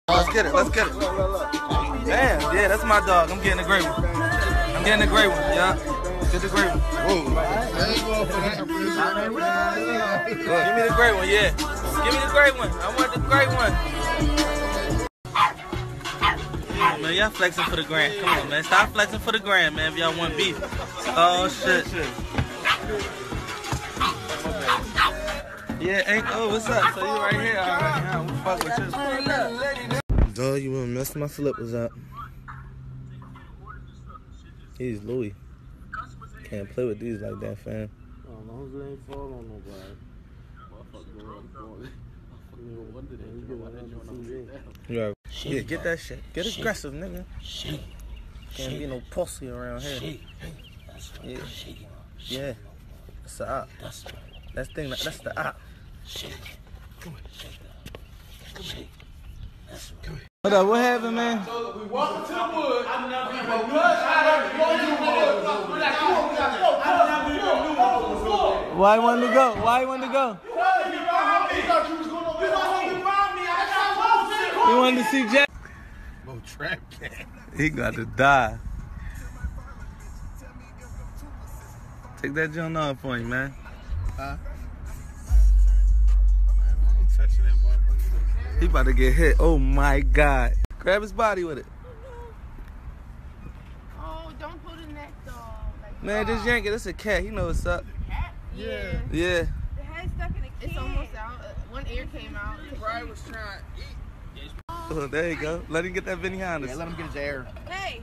Let's get it, let's get it. Damn, yeah, that's my dog. I'm getting a great one. I'm getting a great one, yeah. Get the great one. Whoa. Give me the great one, yeah. Give me the great one. I want the great one. Man, y'all flexing for the gram. Come on, man. Stop flexing for the gram, man, if y'all want beef. Oh, shit. Yeah, Aint. Oh, what's up? So you right here already, huh? We fuck with you. Dog, you wanna mess my flippers up. He's Louis. Can't play with these like that, fam. As long as it ain't fall on nobody. Yeah, get that shit. Get aggressive, nigga. Can't be no pussy around here. Yeah. Yeah. That's the op. That's the op. What up? What happened, man? So we walking to the wood. I'm not going to Why you wanted to go? Why you wanted to go? He wanted to see Jack. Oh, trap cat. He got to die. Take that junk off for him, man. Huh? He about to get hit. Oh my God. Grab his body with it. Oh, don't pull the neck though. Like, Man, just yank it. It's a cat. He know what's up. Cat? Yeah. Yeah. The head's stuck in the kid. It's almost out. One ear came out. Bride was trying to eat. Oh, there you go. Let him get that Benihana. Yeah, let him get his air. Hey.